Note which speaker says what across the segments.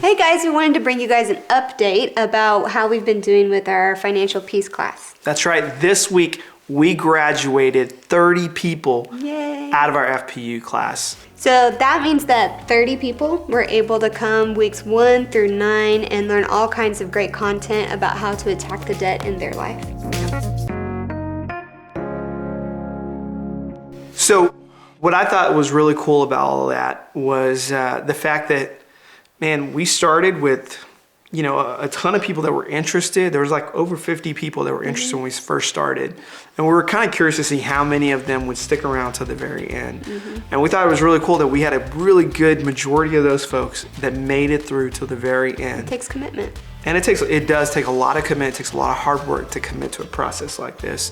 Speaker 1: Hey guys, we wanted to bring you guys an update about how we've been doing with our financial peace class.
Speaker 2: That's right. This week, we graduated 30 people
Speaker 1: Yay.
Speaker 2: out of our FPU class.
Speaker 1: So that means that 30 people were able to come weeks 1 through 9 and learn all kinds of great content about how to attack the debt in their life.
Speaker 2: So what I thought was really cool about all of that was the fact that, man, we started with, a ton of people that were interested. There was like over 50 people that were interested when we first started. And we were kind of curious to see how many of them would stick around to the very end. And we thought it was really cool that we had a really good majority of those folks that made it through to the very end.
Speaker 1: It takes commitment.
Speaker 2: And it does take a lot of commitment. It takes a lot of hard work to commit to a process like this.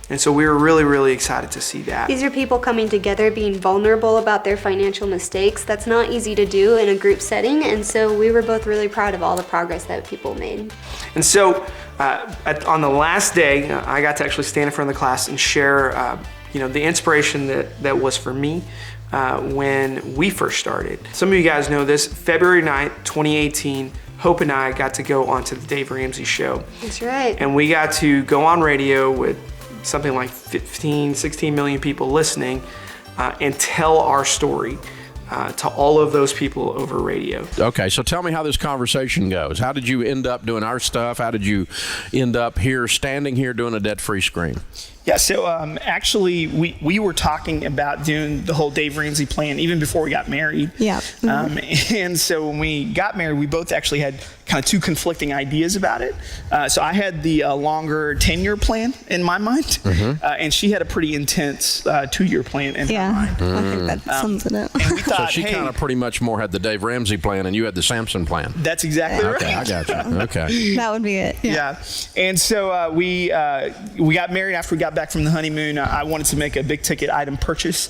Speaker 2: And so we were really, really excited to see that.
Speaker 1: These are people coming together, being vulnerable about their financial mistakes. That's not easy to do in a group setting. And so we were both really proud of all the progress that people made.
Speaker 2: And so on the last day, I got to actually stand in front of the class and share the inspiration that was for me when we first started. Some of you guys know this, February 9th, 2018, Hope and I got to go onto the Dave Ramsey Show.
Speaker 1: That's right.
Speaker 2: And we got to go on radio with something like 15, 16 million people listening and tell our story to all of those people over radio.
Speaker 3: Okay, so tell me how this conversation goes. How did you end up doing our stuff? How did you end up here, standing here doing a debt-free screen?
Speaker 4: Yeah, so actually, we were talking about doing the whole Dave Ramsey plan even before we got married.
Speaker 5: Yeah.
Speaker 4: And so when we got married, we both actually had kind of two conflicting ideas about it. So I had the longer 10-year plan in my mind, and she had a pretty intense 2-year plan in her mind.
Speaker 5: I think that sums it up.
Speaker 4: And we thought,
Speaker 3: So she kind of pretty much more had the Dave Ramsey plan, and you had the Samson plan.
Speaker 4: That's exactly right.
Speaker 3: Okay, I got you. Okay.
Speaker 5: That would be it.
Speaker 4: Yeah. And so we got married after we got back from the honeymoon. I wanted to make a big ticket item purchase.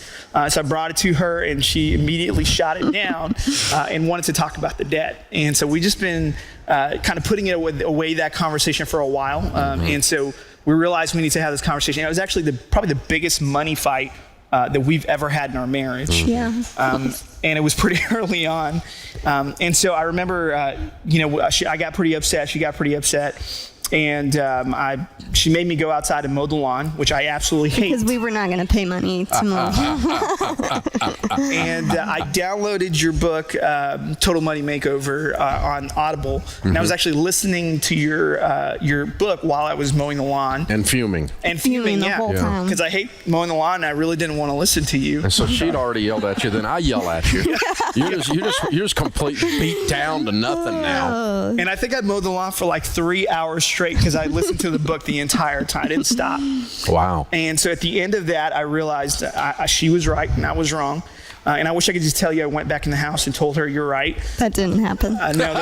Speaker 4: So I brought it to her and she immediately shot it down and wanted to talk about the debt. And so we just been kind of putting it away that conversation for a while. And so we realized we need to have this conversation. It was actually probably the biggest money fight that we've ever had in our marriage.
Speaker 5: Yeah.
Speaker 4: And it was pretty early on. And so I remember, I got pretty upset. She got pretty upset. And she made me go outside and mow the lawn, which I absolutely hate.
Speaker 5: Because we were not going to pay money to mow.
Speaker 4: And I downloaded your book, Total Money Makeover, on Audible. And I was actually listening to your book while I was mowing the lawn.
Speaker 3: And fuming.
Speaker 4: And fuming,
Speaker 5: the whole time.
Speaker 4: Because I hate mowing the lawn and I really didn't want to listen to you.
Speaker 3: And so she'd already yelled at you, then I yell at you. You're just complete beat down to nothing now.
Speaker 4: And I think I mowed the lawn for like 3 hours straight because I listened to the book the entire time. I didn't stop.
Speaker 3: Wow.
Speaker 4: And so at the end of that, I realized she was right and I was wrong. And I wish I could just tell you I went back in the house and told her you're right.
Speaker 5: That didn't happen.
Speaker 4: No,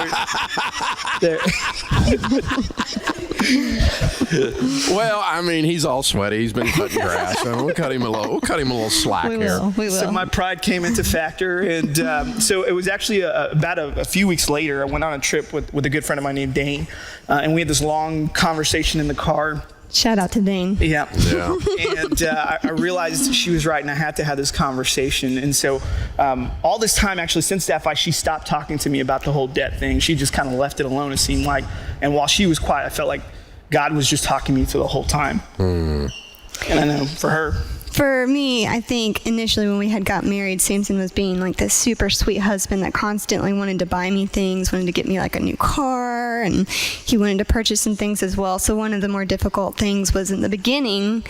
Speaker 3: Well, I mean, he's all sweaty. He's been cutting grass. And we'll cut him a little slack here.
Speaker 5: We will.
Speaker 4: So my pride came into factor, and so it was actually about a few weeks later. I went on a trip with a good friend of mine named Dane, and we had this long conversation in the car.
Speaker 5: Shout out to Dane.
Speaker 4: Yeah. And I realized she was right, and I had to have this conversation. And so all this time, actually, since that fight, she stopped talking to me about the whole debt thing. She just kind of left it alone, it seemed like. And while she was quiet, I felt like God was just talking to me through the whole time. And I know for her.
Speaker 5: For me, I think initially when we had got married, Samson was being like this super sweet husband that constantly wanted to buy me things, wanted to get me like a new car, and he wanted to purchase some things as well. So one of the more difficult things was in the beginning,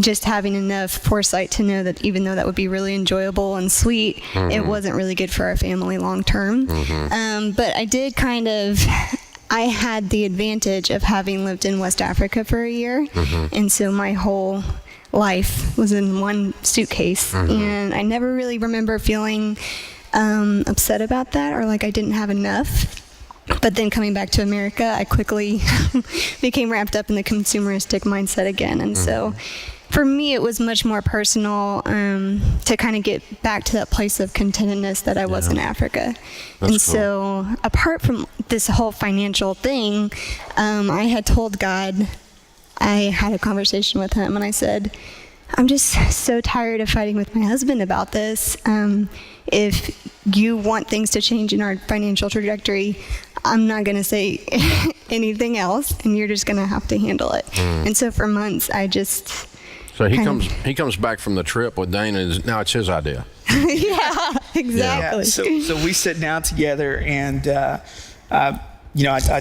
Speaker 5: just having enough foresight to know that even though that would be really enjoyable and sweet, it wasn't really good for our family long term. But I had the advantage of having lived in West Africa for a year, and so my whole life was in one suitcase, and I never really remember feeling upset about that or like I didn't have enough. But then coming back to America, I quickly became wrapped up in the consumeristic mindset again, and so for me it was much more personal to kind of get back to that place of contentedness that I was in Africa. That's cool. So apart from this whole financial thing, I had told God, I had a conversation with him and I said, I'm just so tired of fighting with my husband about this. If you want things to change in our financial trajectory, I'm not going to say anything else, and you're just going to have to handle it. And so for months, I just...
Speaker 3: So he comes back from the trip with Dana, and now it's his idea.
Speaker 5: Yeah, exactly.
Speaker 4: Yeah, so we sit down together, and I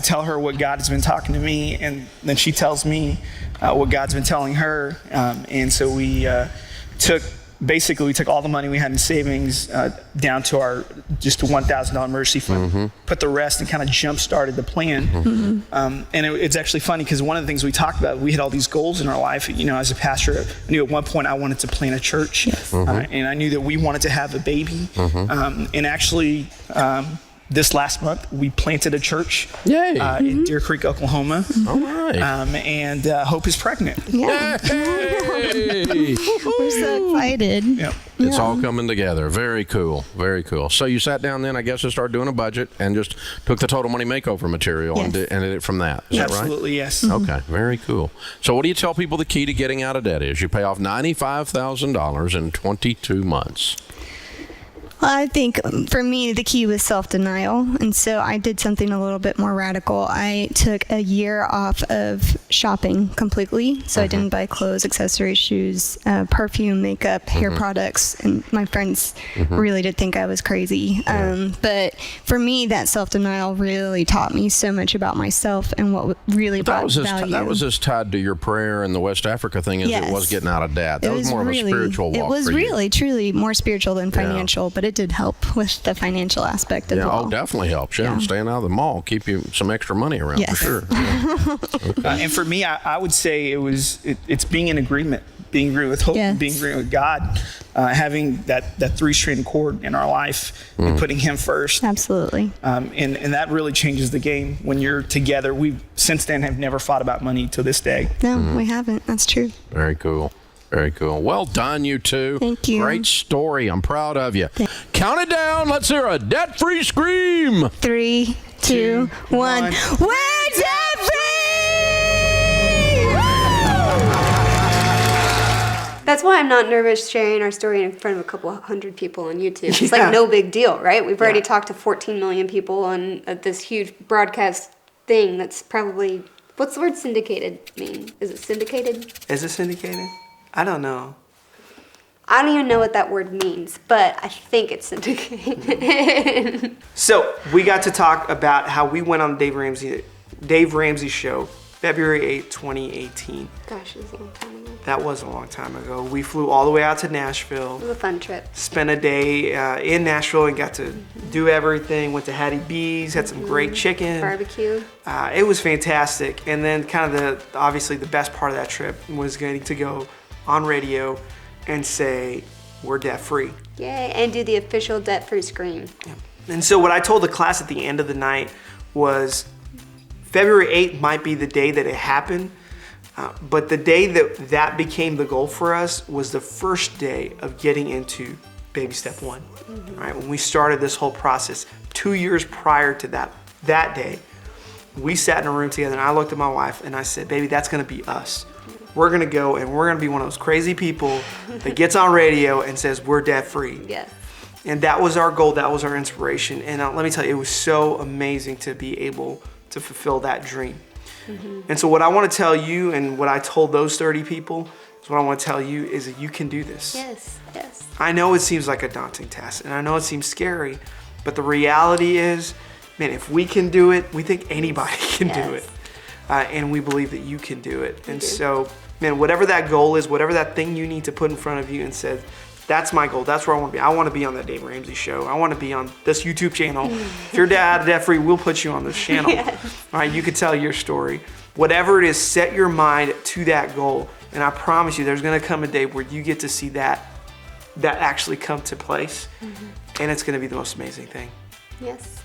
Speaker 4: tell her what God has been talking to me, and then she tells me what God's been telling her. And so we took all the money we had in savings down to our just a $1,000 emergency fund, put the rest, and kind of jump started the plan. And it's actually funny because one of the things we talked about, we had all these goals in our life. As a pastor, I knew at one point I wanted to plant a church, and I knew that we wanted to have a baby. And actually, this last month, we planted a church in Deer Creek, Oklahoma.
Speaker 3: All right.
Speaker 4: And Hope is pregnant.
Speaker 5: Yeah. We're so excited.
Speaker 4: Yep.
Speaker 3: It's all coming together. Very cool. Very cool. So you sat down then, I guess, and started doing a budget and just took the Total Money Makeover material and did it from that. Is that right?
Speaker 4: Absolutely, yes.
Speaker 3: Okay, very cool. So what do you tell people the key to getting out of debt is? You pay off $95,000 in 22 months.
Speaker 5: Well, I think for me, the key was self-denial. And so I did something a little bit more radical. I took a year off of shopping completely. So I didn't buy clothes, accessories, shoes, perfume, makeup, hair products. And my friends really did think I was crazy. But for me, that self-denial really taught me so much about myself and what really brought value.
Speaker 3: That was as tied to your prayer and the West Africa thing as it was getting out of debt. That was more of a spiritual walk.
Speaker 5: It was
Speaker 3: for you.
Speaker 5: really, truly more spiritual than financial, but it did help with the financial aspect as well.
Speaker 3: Oh, definitely helps. Yeah, staying out of the mall, keep you some extra money around for sure.
Speaker 4: And for me, I would say it's being in agreement, being agreeing with hope, being agreeing with God, having that three-string cord in our life and putting Him first.
Speaker 5: Absolutely.
Speaker 4: And that really changes the game when you're together. We since then have never fought about money to this day.
Speaker 5: No, we haven't. That's true.
Speaker 3: Very cool. Very cool. Well done, you two.
Speaker 5: Thank you.
Speaker 3: Great story. I'm proud of you. Count it down. Let's hear a debt-free scream.
Speaker 5: 3, 2, 1. We're debt-free!
Speaker 1: That's why I'm not nervous sharing our story in front of a couple hundred people on YouTube. It's like no big deal, right? We've already talked to 14 million people on this huge broadcast thing that's probably... What's the word syndicated mean? Is it syndicated?
Speaker 2: Is it syndicated? I don't know.
Speaker 1: I don't even know what that word means, but I think it's syndicated.
Speaker 2: So we got to talk about how we went on Dave Ramsey Show, February 8th, 2018.
Speaker 1: Gosh, it was a long time ago.
Speaker 2: That was a long time ago. We flew all the way out to Nashville.
Speaker 1: It was a fun trip.
Speaker 2: Spent a day in Nashville and got to do everything. Went to Hattie B's, had some great chicken.
Speaker 1: Barbecue.
Speaker 2: It was fantastic. And then kind of obviously the best part of that trip was getting to go on radio and say, we're debt free.
Speaker 1: Yay, and do the official debt-free scream.
Speaker 2: Yeah. And so what I told the class at the end of the night was February 8th might be the day that it happened, but the day that became the goal for us was the first day of getting into baby step 1. Right? When we started this whole process, 2 years prior to that day, we sat in a room together and I looked at my wife and I said, baby, that's gonna be us. We're gonna go and we're gonna be one of those crazy people that gets on radio and says we're debt free.
Speaker 1: Yes.
Speaker 2: And that was our goal, that was our inspiration. And let me tell you, it was so amazing to be able to fulfill that dream. And so what I wanna tell you and what I told those 30 people is what I wanna tell you is that you can do this.
Speaker 1: Yes, yes.
Speaker 2: I know it seems like a daunting task and I know it seems scary, but the reality is, man, if we can do it, we think anybody can do it. And we believe that you can do it. And so, man, whatever that goal is, whatever that thing you need to put in front of you and say, that's my goal, that's where I want to be. I want to be on that Dave Ramsey Show. I want to be on this YouTube channel. If you're debt free, we'll put you on this channel. All right, you can tell your story. Whatever it is, set your mind to that goal. And I promise you, there's going to come a day where you get to see that actually come to place. And it's going to be the most amazing thing.
Speaker 1: Yes.